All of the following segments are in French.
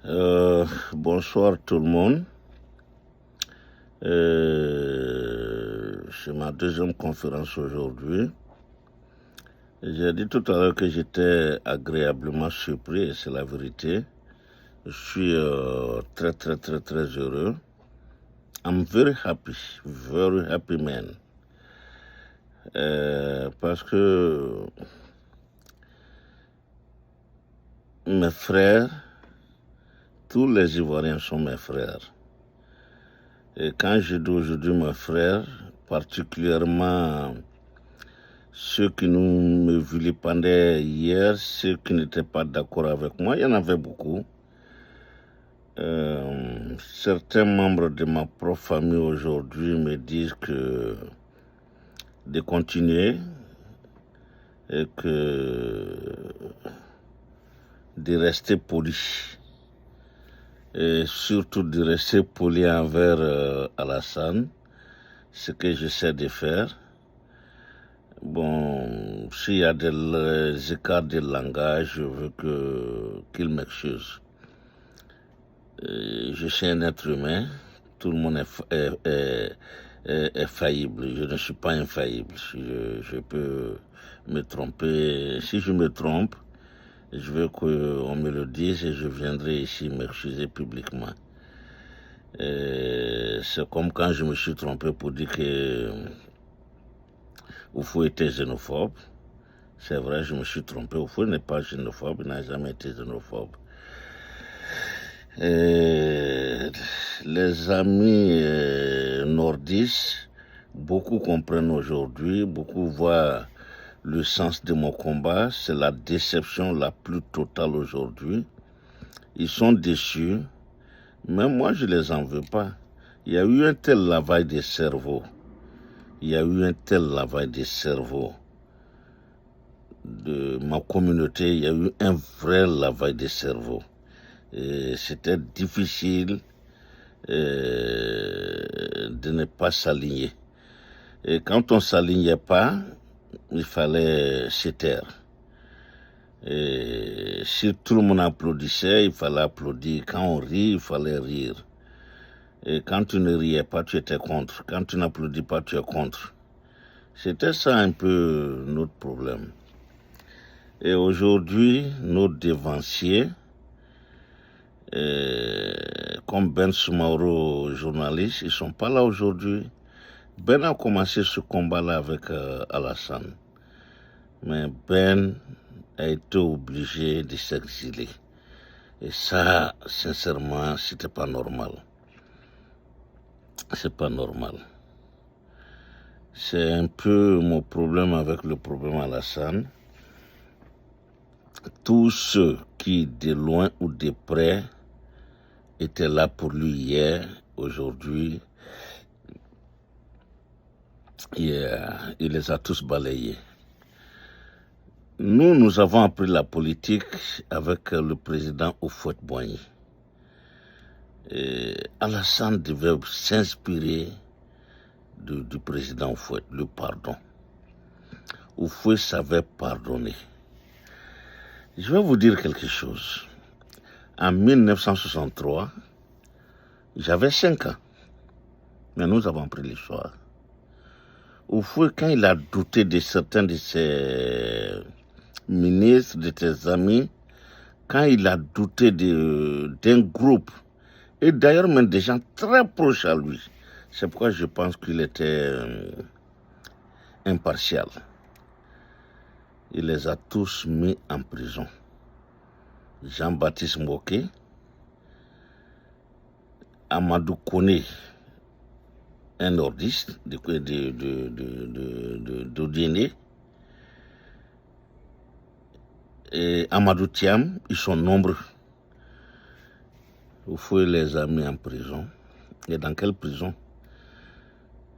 Bonsoir tout le monde. C'est ma deuxième conférence aujourd'hui. J'ai dit tout à l'heure que j'étais agréablement surpris, et c'est la vérité. Je suis très heureux. I'm very happy man. Parce que mes frères, tous les Ivoiriens sont mes frères. Et quand je dis aujourd'hui mes frères, particulièrement ceux qui nous me vilipendaient hier, ceux qui n'étaient pas d'accord avec moi, il y en avait beaucoup. Certains membres de ma propre famille aujourd'hui me disent que de continuer et que de rester poli. Et surtout de rester poli envers Alassane, ce que j'essaie de faire. Bon, s'il y a des écarts de langage, je veux qu'il m'excuse. Je suis un être humain, tout le monde est faillible, je ne suis pas infaillible. Je peux me tromper. Si je me trompe, je veux qu'on me le dise et je viendrai ici m'excuser publiquement. C'est comme quand je me suis trompé pour dire que Oufou était xénophobe. C'est vrai, je me suis trompé. Oufou n'est pas xénophobe, il n'a jamais été xénophobe. Les amis nordistes, beaucoup comprennent aujourd'hui, beaucoup voient le sens de mon combat. C'est la déception la plus totale aujourd'hui. Ils sont déçus, mais moi je les en veux pas. Il y a eu un tel lavage de cerveau. De ma communauté, il y a eu un vrai lavage de cerveau. Et c'était difficile de ne pas s'aligner. Et quand on ne s'alignait pas, il fallait se taire. Et si tout le monde applaudissait, il fallait applaudir. Quand on rit, il fallait rire. Et quand tu ne riais pas, tu étais contre. Quand tu n'applaudis pas, tu es contre. C'était ça un peu notre problème. Et aujourd'hui, nos devanciers, comme Ben Soumaoro, journaliste, ils ne sont pas là aujourd'hui. Ben a commencé ce combat-là avec Alassane. Mais Ben a été obligé de s'exiler. Et ça, sincèrement, c'était pas normal. C'est pas normal. C'est un peu mon problème avec le problème Alassane. Tous ceux qui, de loin ou de près, étaient là pour lui hier, aujourd'hui, il les a tous balayés. Nous avons appris la politique avec le président Houphouët-Boigny. Alassane devait s'inspirer du président Houphouët, le pardon. Houphouët savait pardonner. Je vais vous dire quelque chose. En 1963, j'avais 5 ans, mais nous avons appris l'histoire. Houphouët, quand il a douté de certains de ses ministres, de ses amis, quand il a douté d'un groupe, et d'ailleurs même des gens très proches à lui, c'est pourquoi je pense qu'il était impartial. Il les a tous mis en prison. Jean-Baptiste Mboké, Amadou Koné, un nordiste d'Odiéné, et Amadou Thiam, ils sont nombreux. Houphouët les a mis en prison. Et dans quelle prison?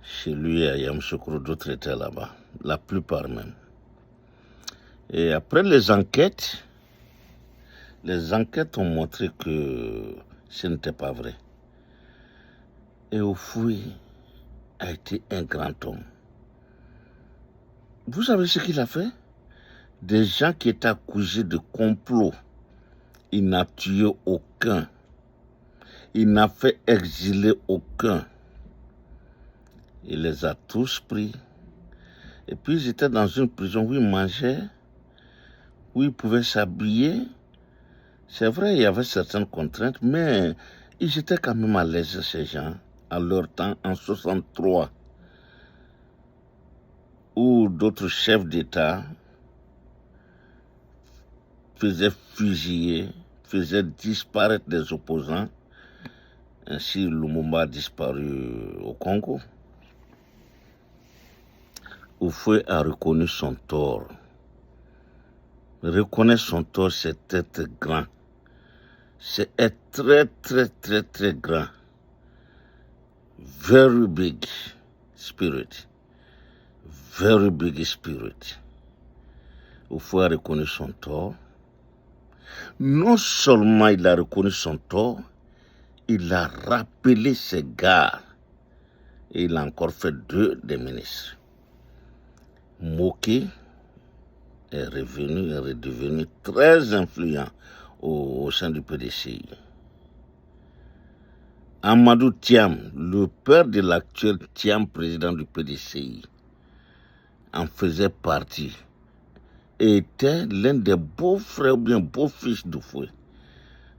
Chez lui, à Yamoussoukro, d'autres étaient là-bas, la plupart même. Et après les enquêtes ont montré que ce n'était pas vrai. Et Houphouët a été un grand homme. Vous savez ce qu'il a fait? Des gens qui étaient accusés de complot, il n'a tué aucun. Il n'a fait exiler aucun. Il les a tous pris. Et puis ils étaient dans une prison où ils mangeaient, où ils pouvaient s'habiller. C'est vrai, il y avait certaines contraintes, mais ils étaient quand même à l'aise, ces gens, à leur temps, en 63, où d'autres chefs d'État faisaient fusiller, faisaient disparaître des opposants. Ainsi, Lumumba a disparu au Congo. Houphouët a reconnu son tort. Reconnaître son tort, c'est être grand. C'est être très, très, très, très grand. Very big spirit. Very big spirit. Houphouët a reconnu son tort. Non seulement il a reconnu son tort, il a rappelé ses gars. Et il a encore fait 2 des ministres. Moké est revenu et redevenu très influent au sein du PDCI. Amadou Thiam, le père de l'actuel Thiam, président du PDCI, en faisait partie et était l'un des beaux-frères ou bien beaux-fils d'Houphouët.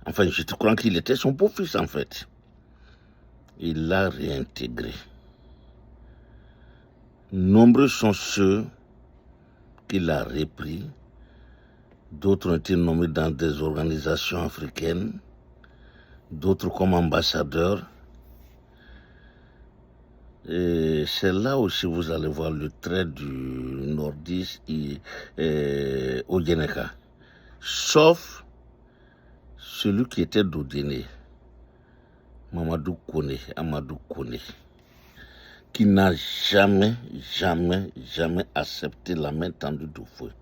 Enfin, je crois qu'il était son beau-fils en fait. Il l'a réintégré. Nombreux sont ceux qu'il a repris. D'autres ont été nommés dans des organisations africaines, d'autres comme ambassadeurs. Et c'est là aussi vous allez voir le trait du nordiste au Guénéka. Sauf celui qui était d'Odéné, Amadou Kone, qui n'a jamais accepté la main tendue d'Houphouët.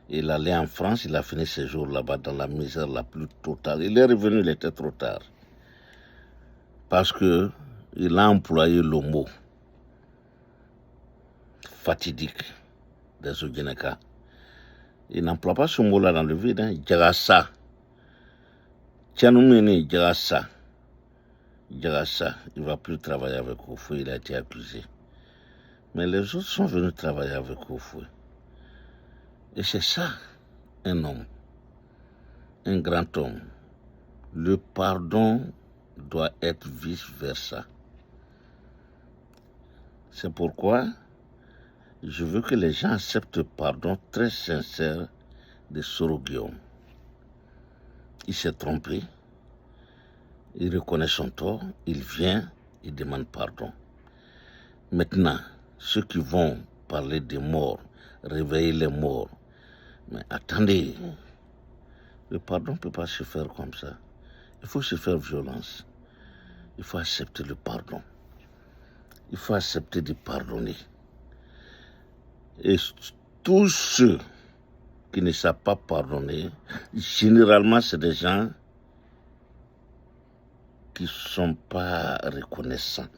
Il allait en France, il a fini ses jours là-bas dans la misère la plus totale. Il est revenu, il était trop tard. Parce que il a employé le mot fatidique des Oguénéka. Il n'emploie pas ce mot-là dans le vide. Djagassa. Tianoumeni Djagassa. Djagassa, il ne va plus travailler avec Houphouët, il a été accusé. Mais les autres sont venus travailler avec Houphouët. Et c'est ça, un homme, un grand homme. Le pardon doit être vice-versa. C'est pourquoi je veux que les gens acceptent le pardon très sincère de Soro Guillaume. Il s'est trompé, il reconnaît son tort, il vient, il demande pardon. Maintenant, ceux qui vont parler des morts, réveiller les morts, mais attendez, le pardon ne peut pas se faire comme ça. Il faut se faire violence. Il faut accepter le pardon. Il faut accepter de pardonner. Et tous ceux qui ne savent pas pardonner, généralement, c'est des gens qui ne sont pas reconnaissants.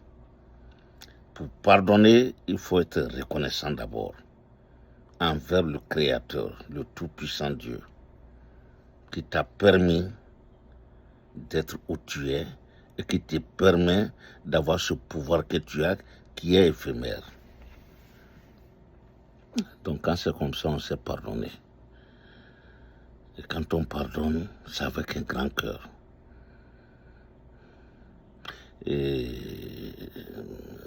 Pour pardonner, il faut être reconnaissant d'abord envers le Créateur, le Tout-Puissant Dieu, qui t'a permis d'être où tu es et qui te permet d'avoir ce pouvoir que tu as, qui est éphémère. Donc quand c'est comme ça, on sait pardonner. Et quand on pardonne, c'est avec un grand cœur. Et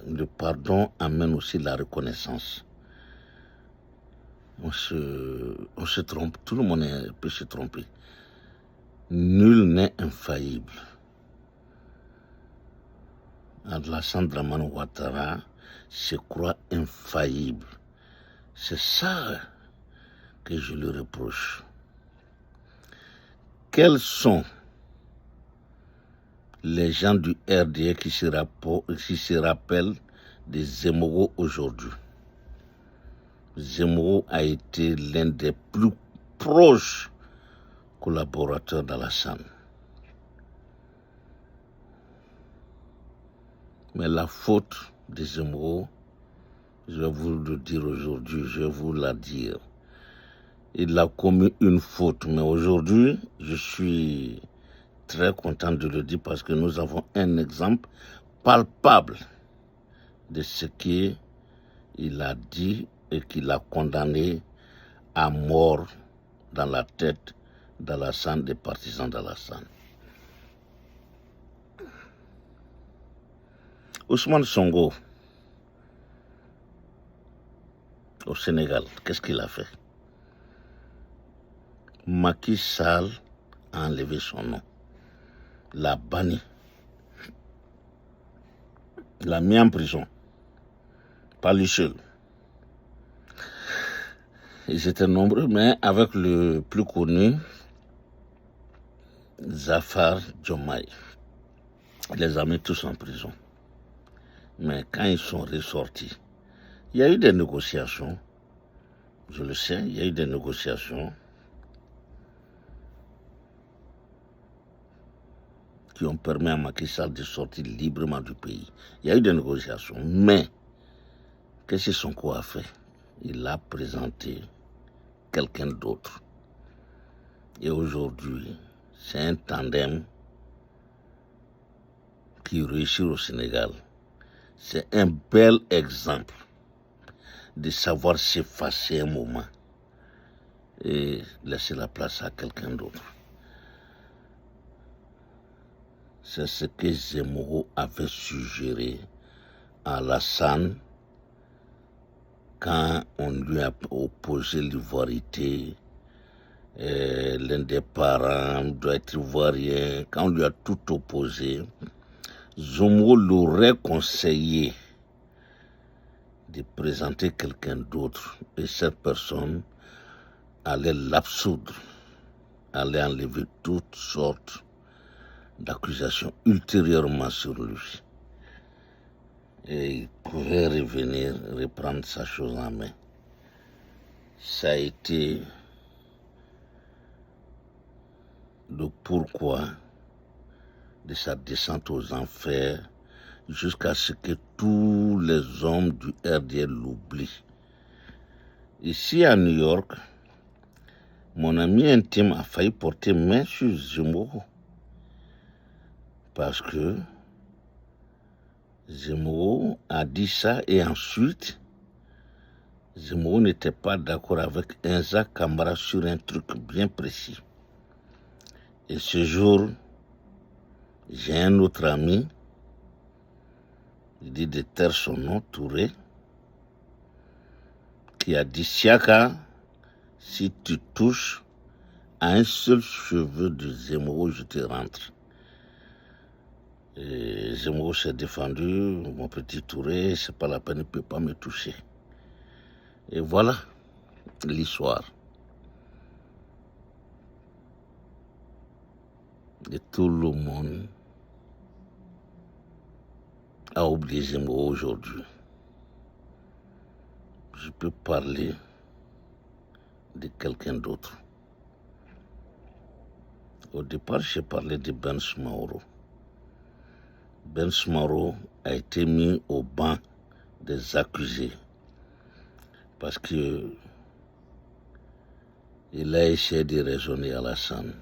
le pardon amène aussi la reconnaissance. On se trompe, tout le monde peut se tromper. Nul n'est infaillible. Alassane Dramane Ouattara se croit infaillible. C'est ça que je lui reproche. Quels sont les gens du RDA qui se rappellent de Zemmour aujourd'hui? Zemmour a été l'un des plus proches collaborateurs d'Alassane. Mais la faute de Zemmour, je vais vous le dire aujourd'hui, je vais vous la dire. Il a commis une faute, mais aujourd'hui, je suis très content de le dire parce que nous avons un exemple palpable de ce qu'il a dit et qu'il a condamné à mort dans la tête d'Alassane, des partisans d'Alassane. Ousmane Sonko, au Sénégal, qu'est-ce qu'il a fait? Macky Sall a enlevé son nom, l'a banni, l'a mis en prison, pas lui seul. Ils étaient nombreux, mais avec le plus connu, Zafar Diomaye. Il les a mis tous en prison. Mais quand ils sont ressortis, il y a eu des négociations, je le sais, il y a eu des négociations qui ont permis à Macky Sall de sortir librement du pays. Il y a eu des négociations, mais qu'est-ce que Sonko a fait? Il a présenté quelqu'un d'autre. Et aujourd'hui, c'est un tandem qui réussit au Sénégal. C'est un bel exemple de savoir s'effacer un moment et laisser la place à quelqu'un d'autre. C'est ce que Zemmour avait suggéré à Alassane quand on lui a opposé l'ivoirité. L'un des parents doit être ivoirien. Quand on lui a tout opposé, Zemmour l'aurait conseillé de présenter quelqu'un d'autre et cette personne allait l'absoudre, allait enlever toutes sortes d'accusations ultérieurement sur lui. Et il pouvait revenir, reprendre sa chose en main. Ça a été le pourquoi de sa descente aux enfers jusqu'à ce que tous les hommes du RDL l'oublient. Ici à New York, mon ami intime a failli porter main sur Zemmour parce que Zemmour a dit ça et ensuite Zemmour n'était pas d'accord avec Enza Camara sur un truc bien précis. Et ce jour, j'ai un autre ami, il dit de taire son nom, Touré, qui a dit Siaka, si tu touches à un seul cheveu de Zemmour, je te rentre. Et Zemmour s'est défendu, mon petit Touré, c'est pas la peine, il ne peut pas me toucher. Et voilà l'histoire. Et tout le monde a oublié Zemmour aujourd'hui. Je peux parler de quelqu'un d'autre. Au départ, j'ai parlé de Ben Smaoro. Ben Smaoro a été mis au banc des accusés parce que il a essayé de raisonner Alassane.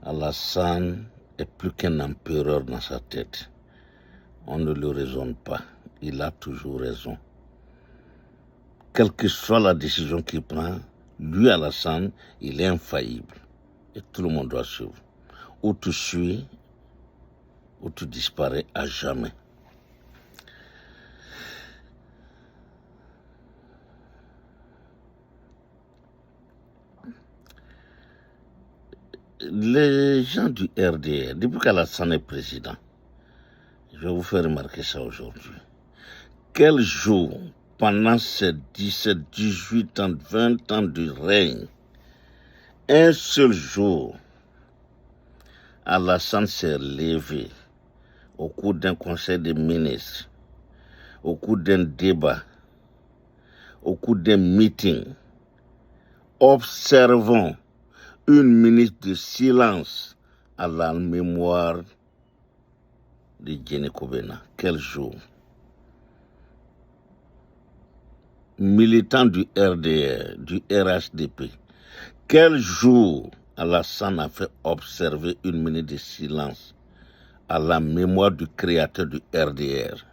Alassane est plus qu'un empereur dans sa tête. On ne le raisonne pas. Il a toujours raison. Quelle que soit la décision qu'il prend, lui, Alassane, il est infaillible. Et tout le monde doit suivre. Ou tu suis, ou tu disparais à jamais. Les gens du RDR, depuis qu'Alassane est président, je vais vous faire remarquer ça aujourd'hui. Quel jour, pendant ces 17, 18 ans, 20 ans de règne, un seul jour, Alassane s'est levé au cours d'un conseil des ministres, au cours d'un débat, au cours d'un meeting, observons une minute de silence à la mémoire de Djene Kobena. Quel jour? Militant du RDR, du RHDP. Quel jour Alassane a fait observer 1 minute de silence à la mémoire du créateur du RDR.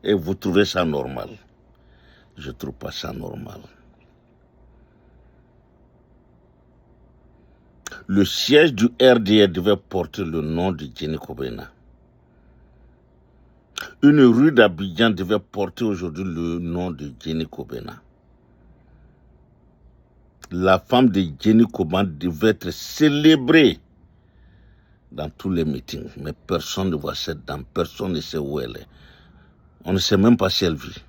Et vous trouvez ça normal? Je ne trouve pas ça normal. Le siège du RDR devait porter le nom de Jenny Kobena. Une rue d'Abidjan devait porter aujourd'hui le nom de Jenny Kobena. La femme de Jenny Kobena devait être célébrée dans tous les meetings. Mais personne ne voit cette dame, personne ne sait où elle est. On ne sait même pas si elle vit.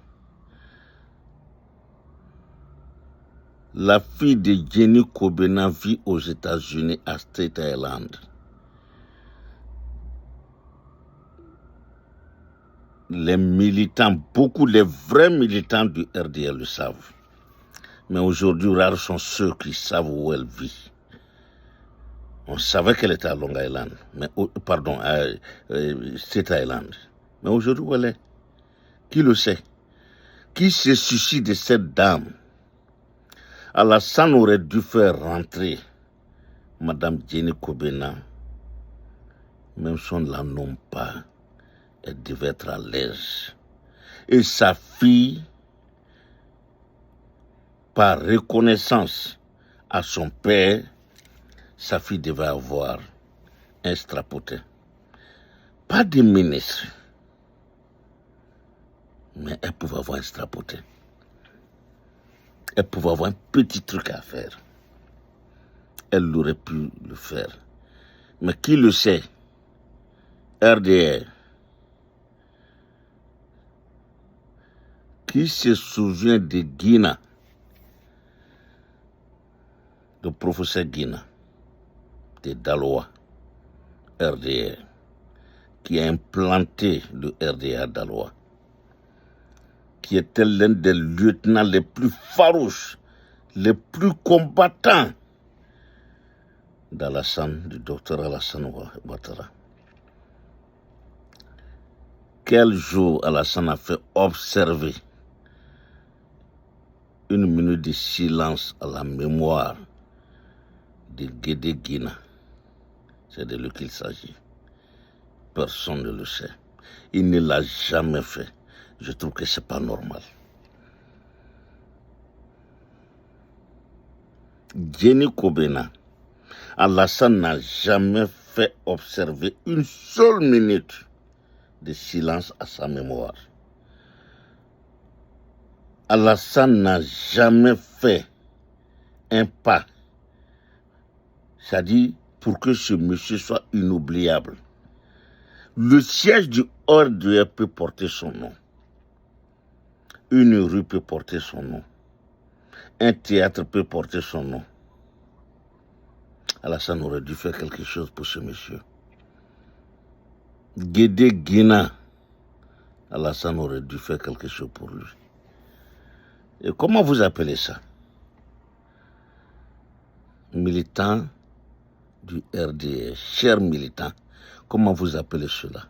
La fille de Jenny Kobena vit aux États-Unis, à Staten Island. Les militants, beaucoup, les vrais militants du RDR le savent. Mais aujourd'hui, rares sont ceux qui savent où elle vit. On savait qu'elle était à Long Island, à Staten Island. Mais aujourd'hui, où elle est? Qui le sait? Qui se soucie de cette dame? Alassane aurait dû faire rentrer Madame Jenny Kobena. Même si on ne la nomme pas, elle devait être à l'aise. Et sa fille, par reconnaissance à son père, sa fille devait avoir un strapotin. Pas de ministre, mais elle pouvait avoir un strapotin. Elle pouvait avoir un petit truc à faire. Elle aurait pu le faire. Mais qui le sait? RDR. Qui se souvient de Guina? Le professeur Guina de Daloa, RDR, qui a implanté le RDR à Daloa, qui était l'un des lieutenants les plus farouches, les plus combattants d'Alassane, du docteur Alassane Ouattara. Quel jour Alassane a fait observer 1 minute de silence à la mémoire de Guédé Guina? C'est de lui qu'il s'agit. Personne ne le sait. Il ne l'a jamais fait. Je trouve que ce n'est pas normal. Jenny Kobena, Alassane n'a jamais fait observer 1 seule minute de silence à sa mémoire. Alassane n'a jamais fait un pas, c'est-à-dire pour que ce monsieur soit inoubliable. Le siège du RDR peut porter son nom. Une rue peut porter son nom. Un théâtre peut porter son nom. Alassane aurait dû faire quelque chose pour ce monsieur. Guédé Guina, Alassane aurait dû faire quelque chose pour lui. Et comment vous appelez ça? Militants du RDR, chers militants, comment vous appelez cela?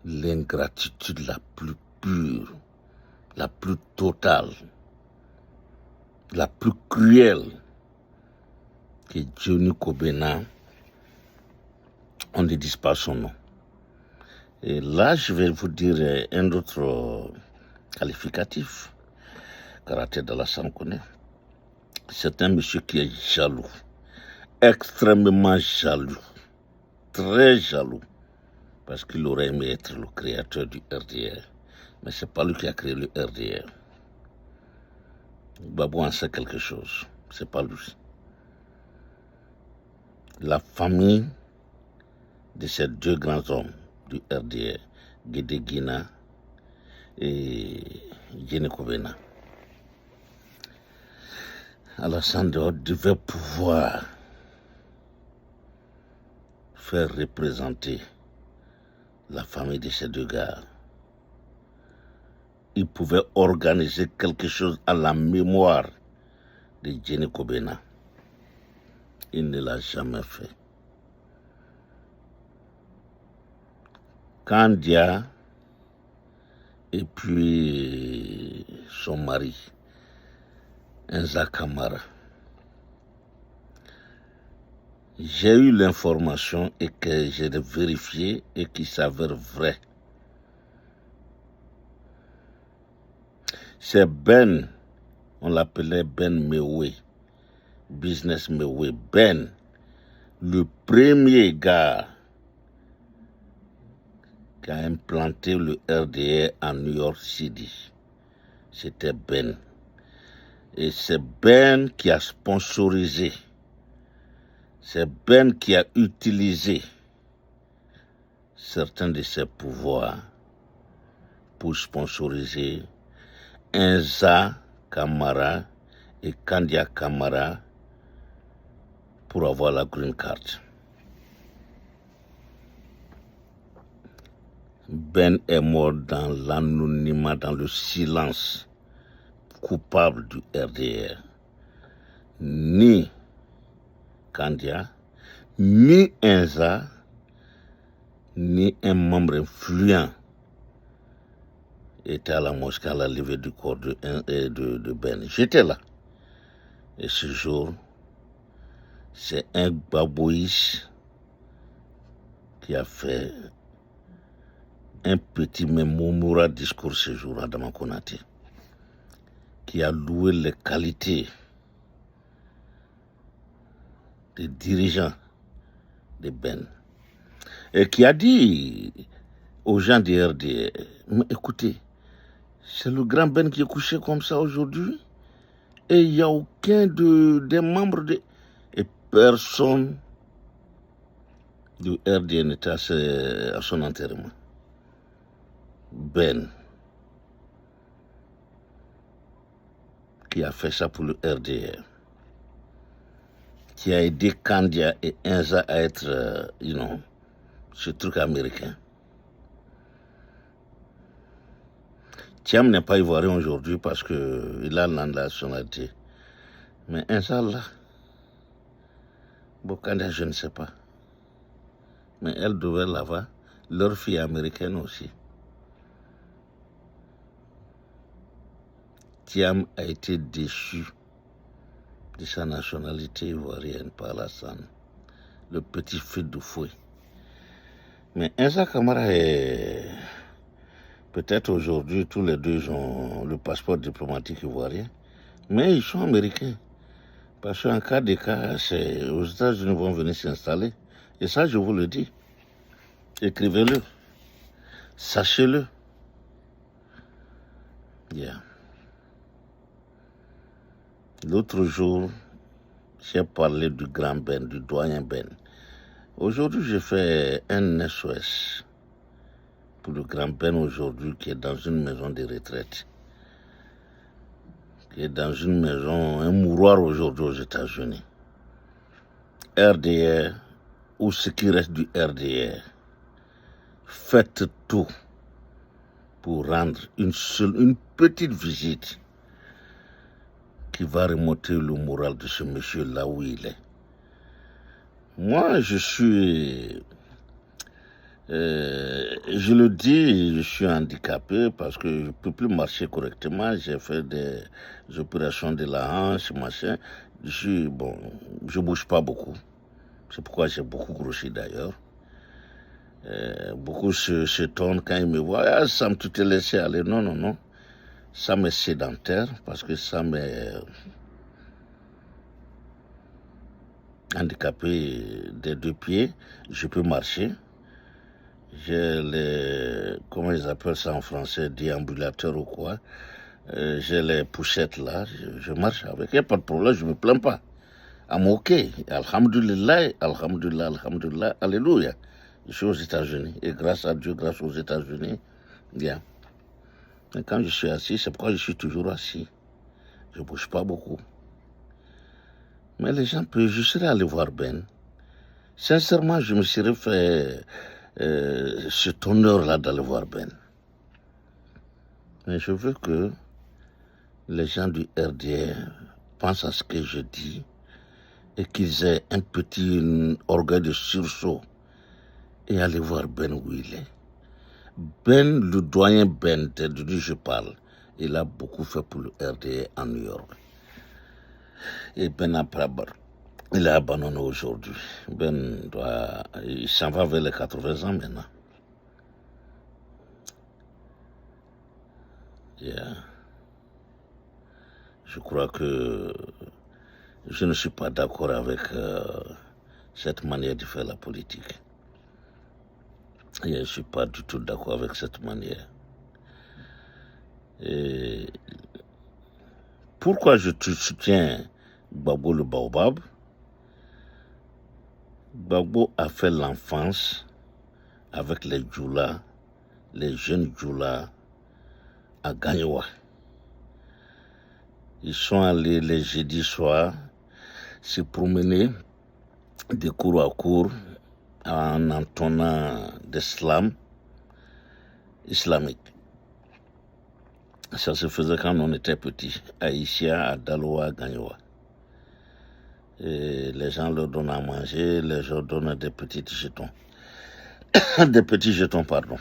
L'ingratitude la plus pure, la plus totale, la plus cruelle que Jenny Kobena, on ne dise pas son nom. Et là, je vais vous dire un autre qualificatif. Caractère d'Alassane connaît. C'est un monsieur qui est jaloux, extrêmement jaloux, très jaloux, parce qu'il aurait aimé être le créateur du RDR. Mais ce n'est pas lui qui a créé le RDR. Babou en sait quelque chose, ce n'est pas lui. La famille de ces 2 grands hommes du RDR, Guédé Guina et Jenny Kobena, Alassane devait pouvoir faire représenter la famille de ces 2 gars. Il pouvait organiser quelque chose à la mémoire de Jenny Kobena. Il ne l'a jamais fait. Kandia et puis son mari, Enza Kamara, J'ai eu l'information et que j'ai vérifié et qui s'avère vrai. C'est Ben, on l'appelait Ben Mewe, Business Mewe. Ben, le premier gars qui a implanté le RDR à New York City, c'était Ben. Et c'est Ben qui a sponsorisé, c'est Ben qui a utilisé certains de ses pouvoirs pour sponsoriser Enza Kamara et Kandia Kamara pour avoir la green card. Ben est mort dans l'anonymat, dans le silence, coupable du RDR. Ni Kandia, ni Enza, ni un membre influent était à la mosquée à la levée du corps de Ben. J'étais là. Et ce jour, c'est un babouïche qui a fait un petit mémorable discours ce jour à Adama Konaté, qui a loué les qualités des dirigeants de Ben, et qui a dit aux gens du RDR, mais écoutez, c'est le grand Ben qui est couché comme ça aujourd'hui, et il n'y a aucun des membres et personne du RDR n'était à son enterrement. Ben, qui a fait ça pour le RDR, qui a aidé Kandia et Enza à être, ce truc américain. Thiam n'est pas ivoirien aujourd'hui parce qu'il a la nationalité. Mais Enza là, bon, Kandia, je ne sais pas. Mais elle devait l'avoir. Leur fille américaine aussi. Thiam a été déchu de sa nationalité ivoirienne par Alassane, le petit feu de fouet. Mais Enza Kamara est... Peut-être aujourd'hui, tous les deux ont le passeport diplomatique ivoirien, mais ils sont américains. Parce qu'en cas de cas, c'est aux États-Unis vont venir s'installer. Et ça, je vous le dis. Écrivez-le. Sachez-le. Yeah. L'autre jour, j'ai parlé du grand Ben, du doyen Ben. Aujourd'hui, je fais un SOS pour le grand Ben aujourd'hui qui est dans une maison de retraite. Qui est dans une maison, un mouroir aujourd'hui aux États-Unis. RDR, ou ce qui reste du RDR, faites tout pour rendre une petite visite qui va remonter le moral de ce monsieur là où il est. Moi, je le dis, je suis handicapé parce que je ne peux plus marcher correctement. J'ai fait des opérations de la hanche, machin. Je bouge pas beaucoup. C'est pourquoi j'ai beaucoup grossi d'ailleurs. Beaucoup s'étonnent quand ils me voient. Ah, Sam, tu t'es laissé aller. Non, non, non. Ça m'est sédentaire parce que ça m'est handicapé des deux pieds. Je peux marcher. J'ai les, comment ils appellent ça en français, déambulateurs ou quoi. J'ai les poussettes là, je marche avec. Il n'y a pas de problème, je ne me plains pas. I'm okay. Alhamdulillah, alhamdulillah, alhamdulillah, alléluia. Je suis aux États-Unis. Et grâce à Dieu, grâce aux États-Unis, bien. Et quand je suis assis, c'est pourquoi je suis toujours assis. Je ne bouge pas beaucoup. Mais les gens peuvent, je serais allé voir Ben. Sincèrement, je me serais fait cet honneur-là d'aller voir Ben. Mais je veux que les gens du RDR pensent à ce que je dis et qu'ils aient un petit orgueil de sursaut et aller voir Ben où il est. Ben, le doyen Ben, de lui je parle, il a beaucoup fait pour le RDR en New York. Et Ben a Il est abandonné aujourd'hui. Il s'en va vers les 80 ans maintenant. Yeah. Je crois que je ne suis pas d'accord avec cette manière de faire la politique. Et je ne suis pas du tout d'accord avec cette manière. Et pourquoi je soutiens Gbagbo le Baobab? Gbagbo a fait l'enfance avec les Djoula, les jeunes Djoula à Gagnoua. Ils sont allés les jeudis soirs se promener de cour à cour en entonnant des slams islamiques. Ça se faisait quand on était petit, à Isia, à Daloa, à Gagnoua. Et les gens leur donnent à manger, les gens donnent des petits jetons. Des petits jetons, pardon.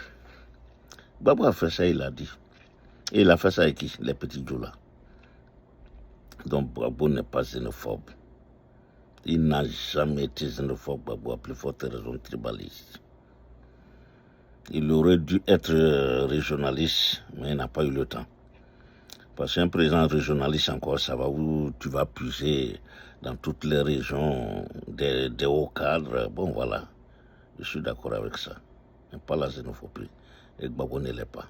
Gbagbo a fait ça, il a dit. Et il a fait ça avec qui? Les petits Djoula. Donc Gbagbo n'est pas xénophobe. Il n'a jamais été xénophobe, Gbagbo, à plus forte raison tribaliste. Il aurait dû être régionaliste, mais il n'a pas eu le temps. Parce qu'un président régionaliste encore, ça va où tu vas puiser dans toutes les régions des hauts cadres. Bon, voilà, je suis d'accord avec ça. Mais pas la xénophobie. Et Gbagbo ne l'est pas.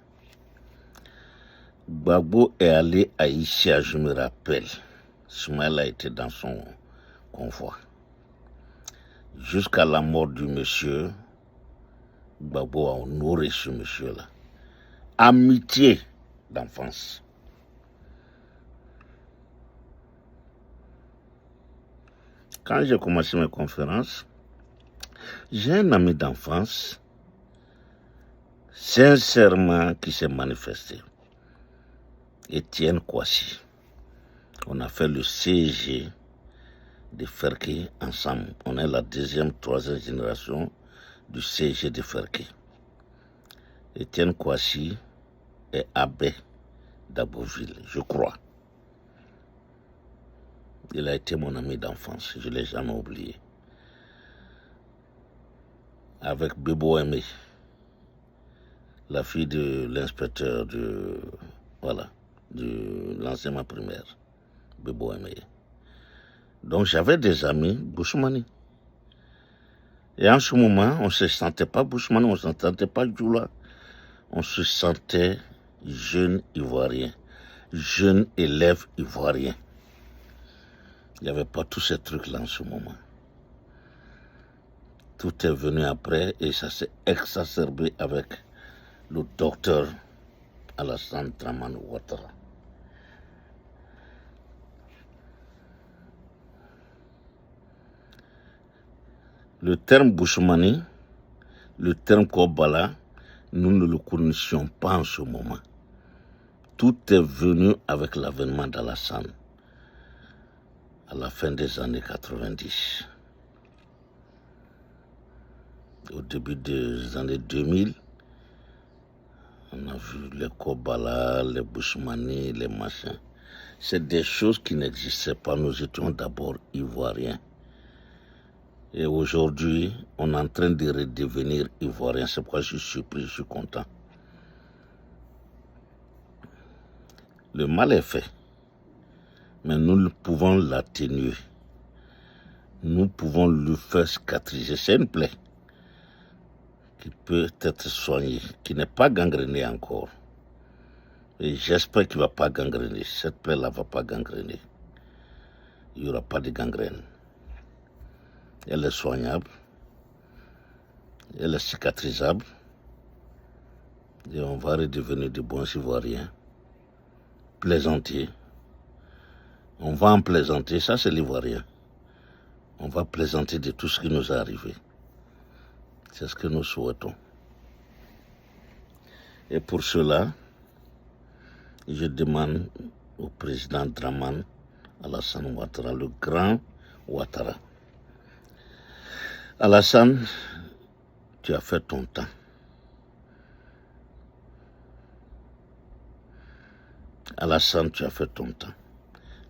Gbagbo est allé à Isia, je me rappelle. Soumaïla était dans son convoi. Jusqu'à la mort du monsieur, Gbagbo a honoré ce monsieur-là. Amitié d'enfance. Quand j'ai commencé mes conférences, j'ai un ami d'enfance, sincèrement, qui s'est manifesté. Étienne Kouassi. On a fait le CG de Ferké ensemble. On est la deuxième, troisième génération du CG de Ferké. Étienne Kouassi est abbé d'Abbeville, je crois. Il a été mon ami d'enfance, je ne l'ai jamais oublié. Avec Bebo Aimé, la fille de l'inspecteur de l'enseignement primaire, Bebo Aimé. Donc j'avais des amis Boussoumani. Et en ce moment, on ne se sentait pas Boussoumani, on ne se sentait pas Djoula. On se sentait jeune Ivoirien, jeune élève ivoirien. Il n'y avait pas tous ces trucs-là en ce moment. Tout est venu après et ça s'est exacerbé avec le docteur Alassane Dramane Ouattara. Le terme Boussoumani, le terme Kobala, nous ne le connaissions pas en ce moment. Tout est venu avec l'avènement d'Alassane à la fin des années 90. Au début des années 2000, on a vu les Kobala, les Boussoumani, les machins. C'est des choses qui n'existaient pas. Nous étions d'abord ivoiriens. Et aujourd'hui, on est en train de redevenir ivoirien. C'est pourquoi je suis surpris, je suis content. Le mal est fait, mais nous pouvons l'atténuer. Nous pouvons le faire cicatriser. C'est une plaie qui peut être soignée, qui n'est pas gangrénée encore. Et j'espère qu'il ne va pas gangréner. Cette plaie-là ne va pas gangréner. Il n'y aura pas de gangrène. Elle est soignable. Elle est cicatrisable. Et on va redevenir de bons Ivoiriens. Plaisanter. On va en plaisanter. Ça, c'est l'Ivoirien. On va plaisanter de tout ce qui nous est arrivé. C'est ce que nous souhaitons. Et pour cela, je demande au président Dramane Alassane Ouattara, le grand Ouattara. Alassane, tu as fait ton temps. Alassane, tu as fait ton temps.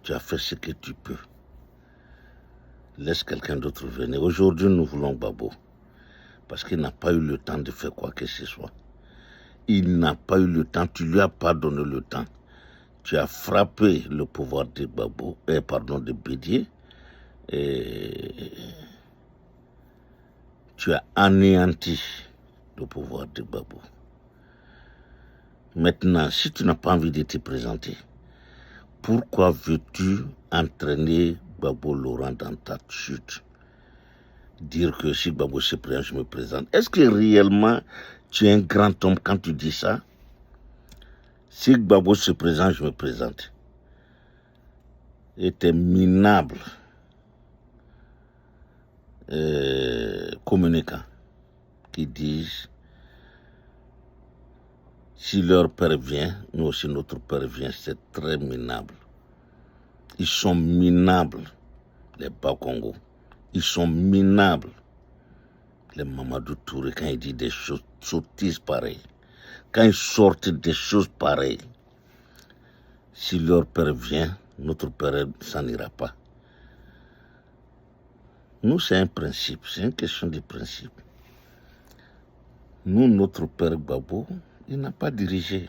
Tu as fait ce que tu peux. laisse quelqu'un d'autre venir. Aujourd'hui, nous voulons Gbagbo. Parce qu'il n'a pas eu le temps de faire quoi que ce soit. Il n'a pas eu le temps, tu lui as pas donné le temps. Tu as frappé le pouvoir de Gbagbo, de Bédié, et tu as anéanti le pouvoir de Gbagbo. Maintenant, si tu n'as pas envie de te présenter, pourquoi veux-tu entraîner Gbagbo Laurent dans ta chute? Dire que si Gbagbo se présente, je me présente. Est-ce que réellement tu es un grand homme quand tu dis ça? Si Gbagbo se présente, je me présente. Était minable communicants qui disent si leur père vient, nous aussi notre père vient, c'est très minable. Ils sont minables, les Bas-Congo. Ils sont minables. Les Mamadou Touré, quand ils disent des choses sottises pareilles, quand ils sortent des choses pareilles, si leur père vient, notre père s'en ira pas. Nous, c'est un principe, c'est une question de principe. Nous, notre père Gbagbo, il n'a pas dirigé.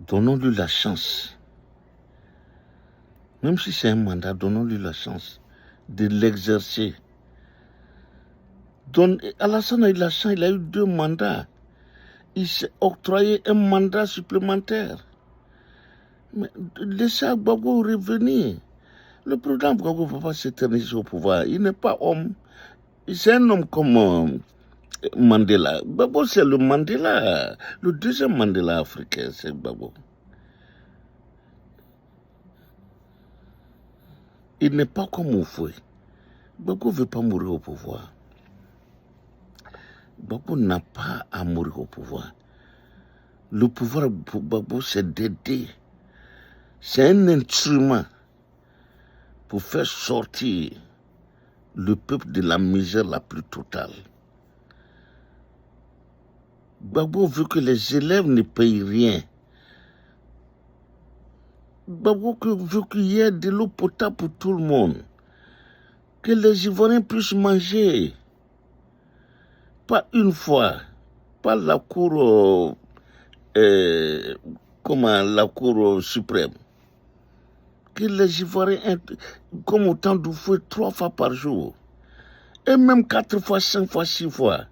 Donnons-lui la chance. Même si c'est un mandat, donnons-lui la chance de l'exercer. Alassane a eu la chance, il a eu 2 mandats. Il s'est octroyé un mandat supplémentaire. Mais laissez Gbagbo revenir. Le président Gbagbo ne va pas s'éterniser au pouvoir. Il n'est pas homme. C'est un homme comme Mandela. Gbagbo, c'est le Mandela. Le deuxième Mandela africain, c'est Gbagbo. Il n'est pas comme Oufoué. Gbagbo ne veut pas mourir au pouvoir. Gbagbo n'a pas à mourir au pouvoir. Le pouvoir pour Gbagbo, c'est d'aider. C'est un instrument pour faire sortir le peuple de la misère la plus totale. Gbagbo veut que les élèves ne payent rien. Gbagbo veut qu'il y ait de l'eau potable pour tout le monde. Que les Ivoiriens puissent manger. Pas une fois. Pas la cour, la cour suprême. Que les Ivoiriens, comme au temps d'Oufoué, 3 fois par jour. Et même 4 fois, 5 fois, 6 fois.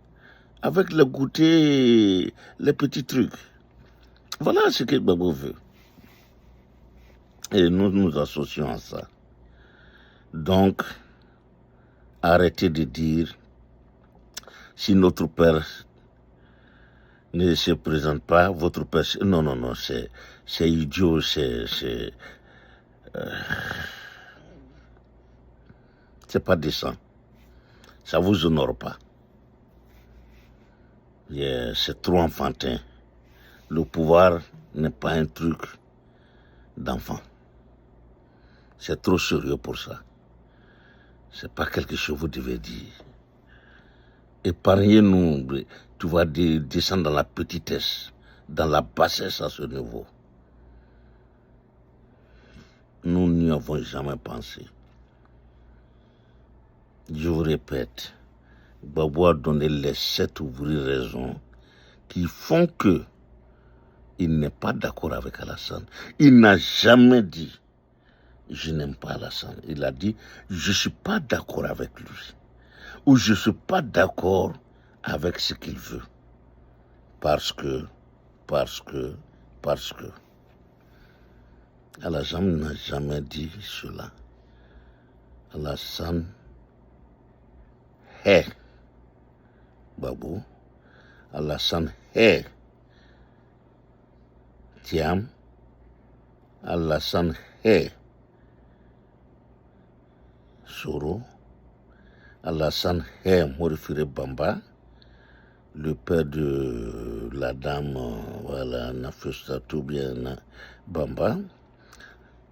Avec le goûter, les petits trucs. Voilà ce que Gbagbo veut. Et nous nous associons à ça. Donc, arrêtez de dire, si notre père ne se présente pas, votre père... Non, c'est idiot, c'est pas décent. Ça vous honore pas. C'est trop enfantin. Le pouvoir n'est pas un truc d'enfant. C'est trop sérieux pour ça. C'est pas quelque chose que vous devez dire. Épargnez-nous. Tu vas descendre dans la petitesse, dans la bassesse à ce niveau. Nous n'y avons jamais pensé. Je vous répète, Gbagbo a donné les 7 ou 8 raisons qui font que il n'est pas d'accord avec Alassane. Il n'a jamais dit je n'aime pas Alassane. Il a dit je ne suis pas d'accord avec lui. Ou je ne suis pas d'accord avec ce qu'il veut. Parce que. Alassane n'a jamais dit cela. Alassane est Gbagbo. Alassane est Thiam. Alassane est Soro. Alassane est Morifire Bamba, le père de la dame, Nafiostatou bien Bamba.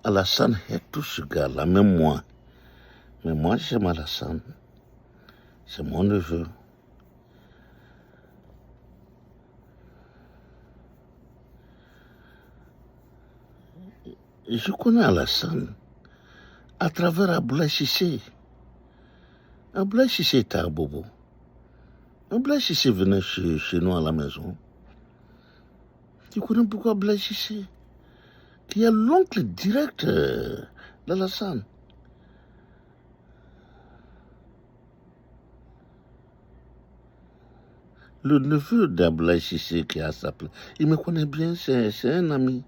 Alassane est tout ce gars-là, même moi. Mais moi, j'aime Alassane. C'est mon neveu. Je connais Alassane. à travers Abdoulaye Cissé. Abdoulaye Cissé était à Bobo. Abdoulaye Cissé venait chez nous à la maison. Tu connais pourquoi Abdoulaye Cissé? Il y a l'oncle direct d'Alassane. Le neveu d'Abdoulaye Cissé qui a sa place, il me connaît bien, c'est un ami.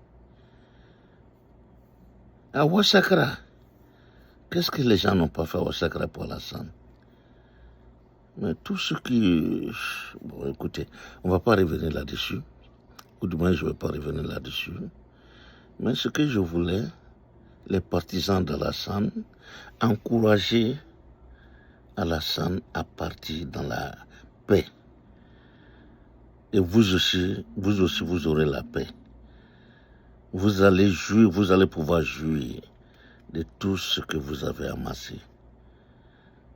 À Ouassakra, qu'est-ce que les gens n'ont pas fait à Ouassakra pour Alassane? Mais tout ce qui... Bon, écoutez, on ne va pas revenir là-dessus. Ou du moins, je ne vais pas revenir là-dessus. Mais ce que je voulais, les partisans d'Alassane, encourager Alassane à partir dans la paix. Et vous aussi, vous aurez la paix. Vous allez jouir, vous allez pouvoir jouir de tout ce que vous avez amassé.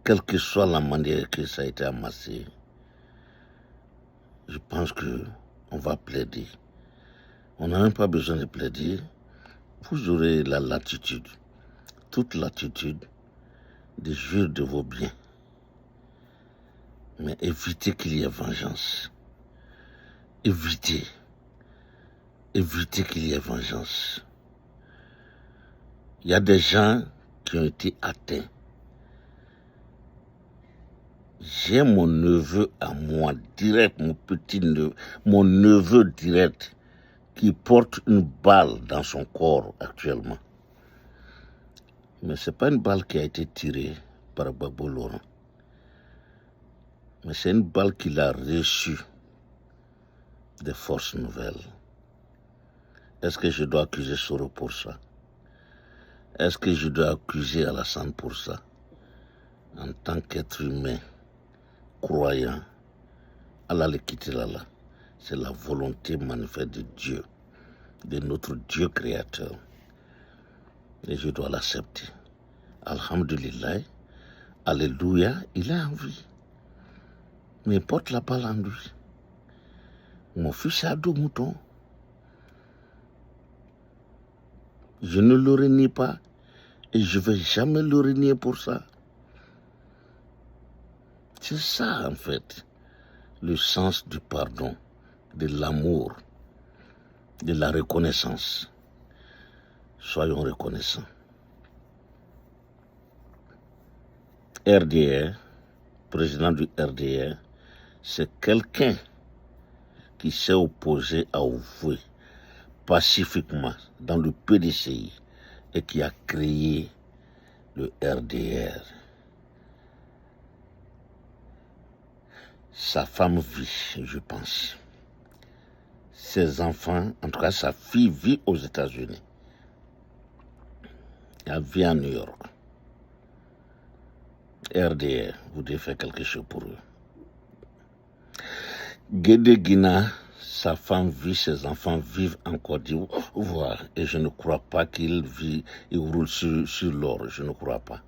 Quelle que soit la manière que ça a été amassé, je pense qu'on va plaider. On n'a même pas besoin de plaider. Vous aurez la latitude, toute latitude, de jouir de vos biens. Mais évitez qu'il y ait vengeance. Évitez qu'il y ait vengeance. Il y a des gens qui ont été atteints. J'ai mon neveu à moi, direct, mon petit neveu, mon neveu direct, qui porte une balle dans son corps actuellement. Mais ce n'est pas une balle qui a été tirée par Gbagbo Laurent. Mais c'est une balle qu'il a reçue des forces nouvelles. Est-ce que je dois accuser Soro pour ça? Est-ce que je dois accuser Alassane pour ça? En tant qu'être humain, croyant, Allah le quitter là, c'est la volonté manifeste de Dieu, de notre Dieu créateur. Et je dois l'accepter. Alhamdulillah, alléluia, il est en vie. Mais il porte la balle en lui. Mon fils a deux moutons. Je ne le renie pas et je ne vais jamais le renier pour ça. C'est ça en fait, le sens du pardon, de l'amour, de la reconnaissance. Soyons reconnaissants. RDR, président du RDR, c'est quelqu'un qui s'est opposé à Oufoué pacifiquement dans le PDCI et qui a créé le RDR. Sa femme vit, je pense. Ses enfants, en tout cas sa fille vit aux États-Unis. Elle vit à New York. RDR, vous devez faire quelque chose pour eux. Guédé Guina, sa femme vit, ses enfants vivent en Côte d'Ivoire. Et je ne crois pas qu'il vit, il roule sur l'or. Je ne crois pas.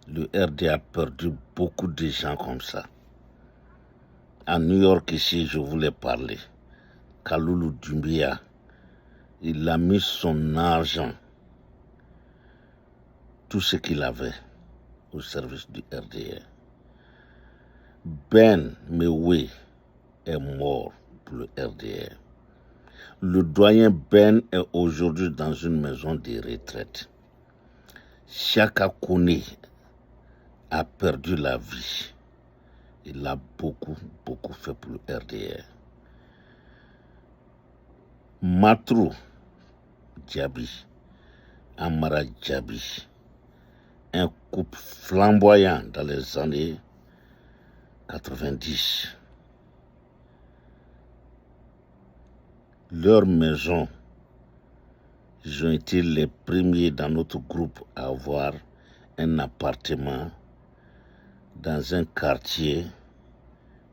Le RD a perdu beaucoup de gens comme ça. À New York, ici, je voulais parler. Kaloulou Doumbia, il a mis son argent, tout ce qu'il avait, au service du RDR. Ben Mewe est mort pour le RDR. Le doyen Ben est aujourd'hui dans une maison de retraite. Chaka Kone a perdu la vie. Il a beaucoup fait pour le RDR. Matrou Djabi, Amara Djabi, un couple flamboyant dans les années 90. Leur maison, ils ont été les premiers dans notre groupe à avoir un appartement dans un quartier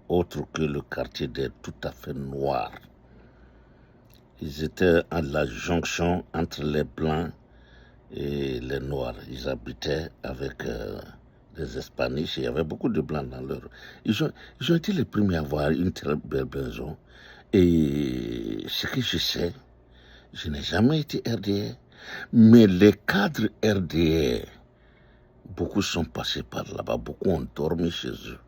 autre que le quartier des tout à fait noirs. Ils étaient à la jonction entre les blancs et les noirs. Ils habitaient avec des Hispaniques. Il y avait beaucoup de blancs dans leur... Ils ont été les premiers à avoir une très belle maison. Et ce que je sais, je n'ai jamais été RDR. Mais les cadres RDR, beaucoup sont passés par là-bas, beaucoup ont dormi chez eux.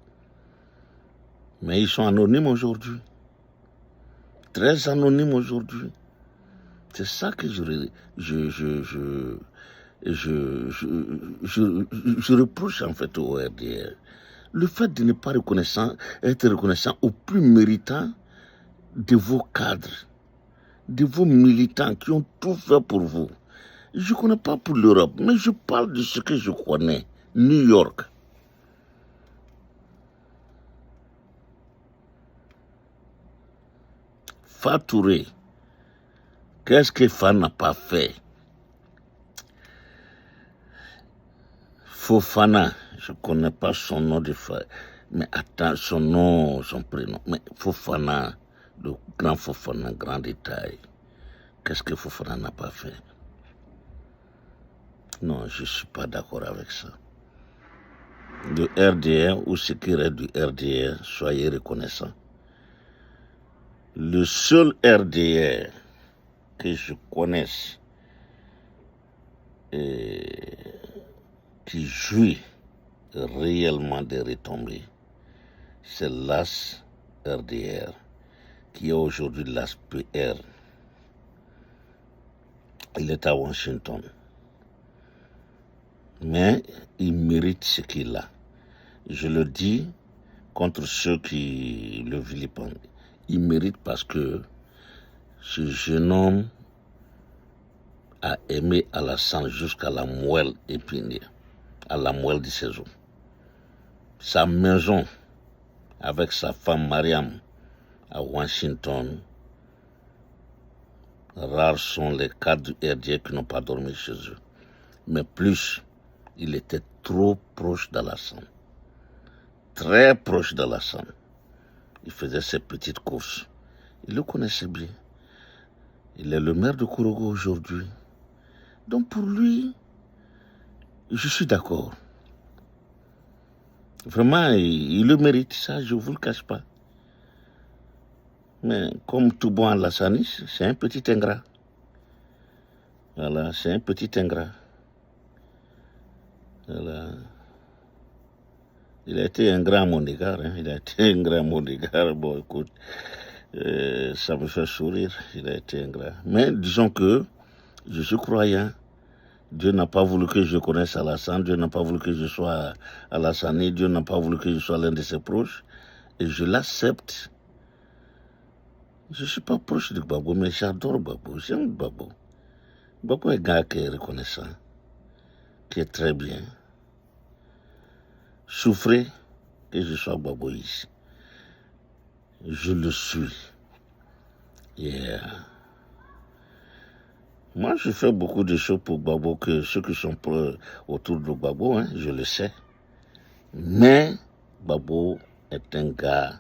Mais ils sont anonymes aujourd'hui. Très anonymes aujourd'hui. C'est ça que je reproche en fait au RDR. Le fait de ne pas être reconnaissant aux plus méritants de vos cadres, de vos militants qui ont tout fait pour vous. Je ne connais pas pour l'Europe, mais je parle de ce que je connais. New York. Fatouré. Qu'est-ce que Fa n'a pas fait? Fofana, je ne connais pas son nom de famille, mais attends, son nom, son prénom. Mais Fofana, le grand Fofana, grand détail. Qu'est-ce que Fofana n'a pas fait? Non, je ne suis pas d'accord avec ça. Le RDR ou ce qui reste du RDR, soyez reconnaissants. Le seul RDR que je connaisse qui jouit réellement des retombées, c'est l'AS RDR, qui est aujourd'hui l'AS PR. Il est à Washington. Mais il mérite ce qu'il a. Je le dis contre ceux qui le vilipendent. Il mérite parce que ce jeune homme a aimé Alassane jusqu'à la moelle épinière, à la moelle de ses os. Sa maison, avec sa femme Mariam, à Washington, rares sont les cadres du RDR qui n'ont pas dormi chez eux. Mais plus, il était trop proche d'Alassane. Très proche d'Alassane. Il faisait ses petites courses. Il le connaissait bien. Il est le maire de Kourogo aujourd'hui. Donc pour lui, je suis d'accord. Vraiment, il le mérite, ça, je ne vous le cache pas. Mais comme tout bon Alassanis, c'est un petit ingrat. Voilà, c'est un petit ingrat. Voilà. Il a été ingrat à mon égard. Hein. Il a été ingrat à mon égard. Bon, écoute, ça me fait sourire. Il a été ingrat. Mais disons que je suis croyant. Dieu n'a pas voulu que je connaisse Alassane. Dieu n'a pas voulu que je sois Alassane. Dieu n'a pas voulu que je sois l'un de ses proches. Et je l'accepte. Je ne suis pas proche de Gbagbo, mais j'adore Gbagbo. J'aime Gbagbo. Gbagbo est un gars qui est reconnaissant, qui est très bien. Souffrez que je sois Gbagboïste. Je le suis. Yeah. Moi, je fais beaucoup de choses pour Gbagbo, que ceux qui sont autour de Gbagbo, hein, je le sais. Mais Gbagbo est un gars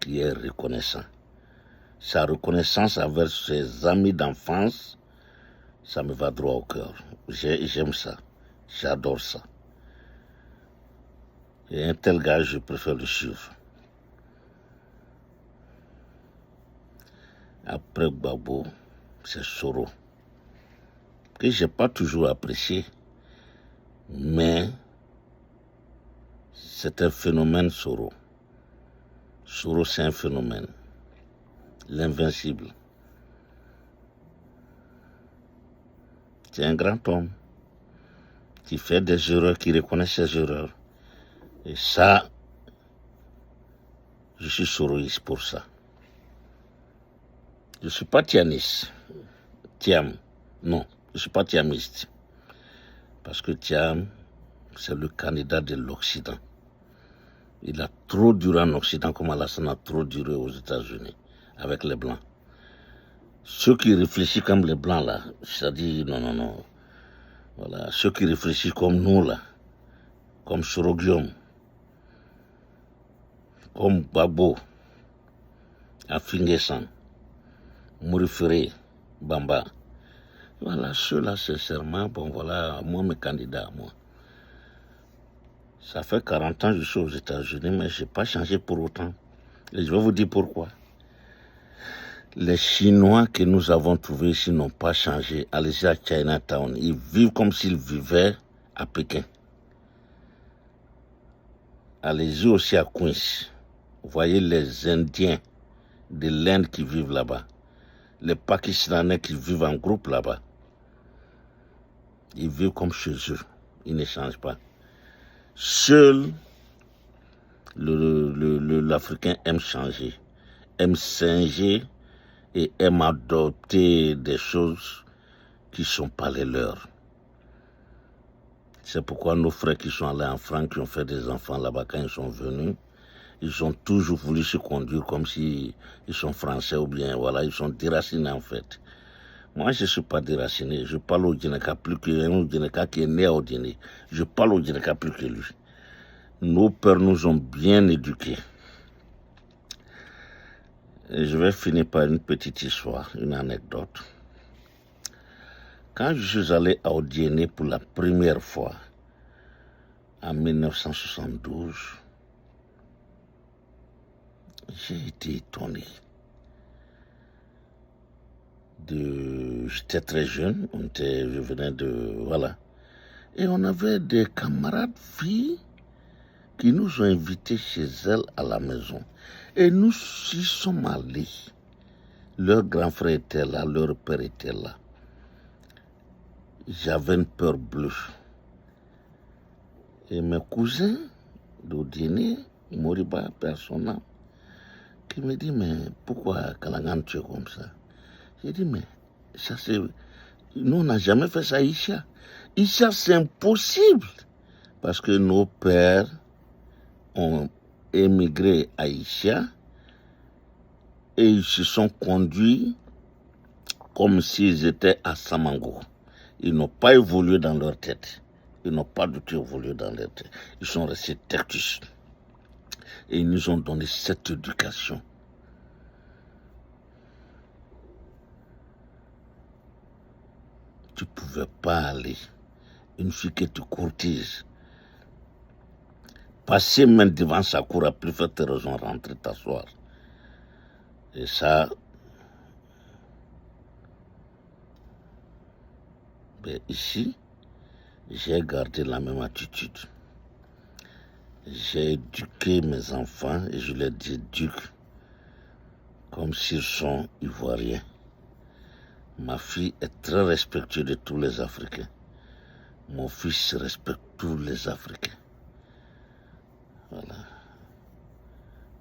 qui est reconnaissant. Sa reconnaissance envers ses amis d'enfance, ça me va droit au cœur. J'aime ça. J'adore ça. Et un tel gars, je préfère le suivre. Après Gbagbo, c'est Soro, que je n'ai pas toujours apprécié, mais c'est un phénomène Soro. Soro, c'est un phénomène. L'invincible. C'est un grand homme qui fait des erreurs, qui reconnaît ses erreurs. Et ça, je suis soroïste pour ça. Je ne suis pas tianiste. Thiam, non, je ne suis pas thiamiste. Parce que Thiam, c'est le candidat de l'Occident. Il a trop duré en Occident comme Alassane a trop duré aux États-Unis avec les Blancs. Ceux qui réfléchissent comme les Blancs, là, c'est-à-dire, non. Voilà, ceux qui réfléchissent comme nous, là, comme Sorogium, comme Gbagbo, Afingesan, Mourifere, Bamba. Voilà, ceux-là, sincèrement, bon, voilà, moi, mes candidats, moi. Ça fait 40 ans que je suis aux États-Unis, mais je n'ai pas changé pour autant. Et je vais vous dire pourquoi. Les Chinois que nous avons trouvés ici n'ont pas changé. Allez-y à Chinatown, ils vivent comme s'ils vivaient à Pékin. Allez-y aussi à Queens. Vous voyez les Indiens de l'Inde qui vivent là-bas. Les Pakistanais qui vivent en groupe là-bas. Ils vivent comme chez eux. Ils ne changent pas. Seul l'Africain aime changer, aime singer et aime adopter des choses qui ne sont pas les leurs. C'est pourquoi nos frères qui sont allés en France, qui ont fait des enfants là-bas quand ils sont venus, ils ont toujours voulu se conduire comme si ils sont français ou bien, voilà, ils sont déracinés en fait. Moi, je ne suis pas déraciné. Je parle au Djeneka plus qu'un Djeneka qui est né au Djenné. Je parle au Djeneka plus que lui. Nos pères nous ont bien éduqués. Et je vais finir par une petite histoire, une anecdote. Quand je suis allé à Odiéné pour la première fois, en 1972, j'ai été étonné. J'étais très jeune, je venais de... Voilà. Et on avait des camarades filles qui nous ont invités chez elles à la maison. Et nous y sommes allés. Leur grand frère était là, leur père était là. J'avais une peur bleue. Et mes cousins d'Odiéné, Moriba, Persona, qui me dit, mais pourquoi Kalangan tu es comme ça? J'ai dit, mais ça c'est... Nous, on n'a jamais fait ça à Isha. Isha, c'est impossible. Parce que nos pères ont émigré à Isha et ils se sont conduits comme s'ils étaient à Samango. Ils n'ont pas évolué dans leur tête. Ils n'ont pas du tout évolué dans leur tête. Ils sont restés tectus. Et ils nous ont donné cette éducation. Tu ne pouvais pas aller. Une fille qui te courtise. Passer même devant sa cour à plus forte raison, rentrer t'asseoir. Et ça, ben ici, j'ai gardé la même attitude. J'ai éduqué mes enfants et je les éduque comme s'ils sont ivoiriens. Ma fille est très respectueuse de tous les Africains. Mon fils respecte tous les Africains. Voilà.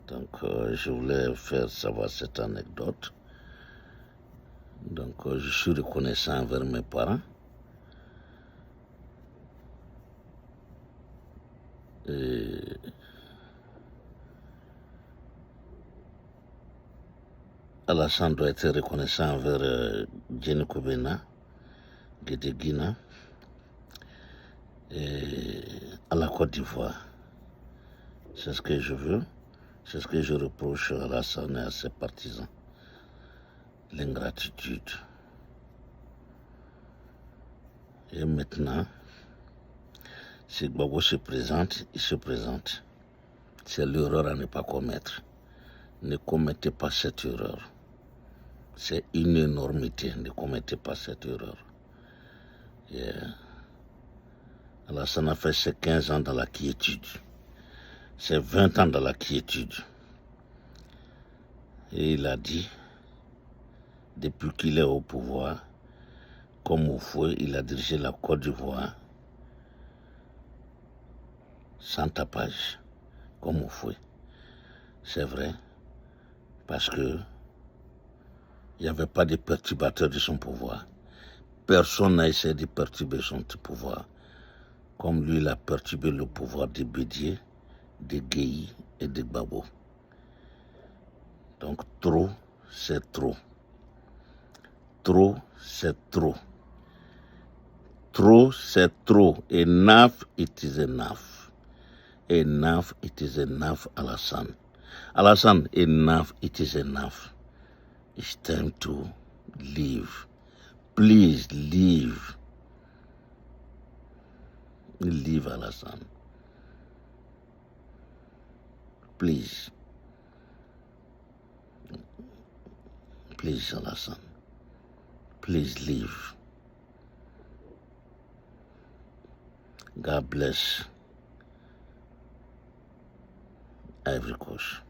Donc, je voulais faire savoir cette anecdote. Donc, je suis reconnaissant envers mes parents. Et Alassane doit être reconnaissant envers Jenny Koubena, Guédé-Guina, et à la Côte d'Ivoire. C'est ce que je veux, c'est ce que je reproche à Alassane et à ses partisans. L'ingratitude. Et maintenant, si Gbagbo se présente, il se présente. C'est l'erreur à ne pas commettre. Ne commettez pas cette erreur. C'est une énormité. Ne commettez pas cette erreur. Yeah. Alassane a fait ses 15 ans dans la quiétude. Ses 20 ans dans la quiétude. Et il a dit, depuis qu'il est au pouvoir, comme au fouet, il a dirigé la Côte d'Ivoire sans tapage, comme au fouet. C'est vrai, parce que il n'y avait pas de perturbateur de son pouvoir. Personne n'a essayé de perturber son pouvoir. Comme lui, il a perturbé le pouvoir de Bédié, de Guéhi et de Gbagbo. Donc trop, c'est trop. Trop, c'est trop. Trop, c'est trop. Enough, it is enough. Enough, it is enough, Alassane. Alassane, enough, it is enough. It's time to leave. Please leave. Leave, Alassane. Please. Please, Alassane, please leave. God bless Ivory Coast.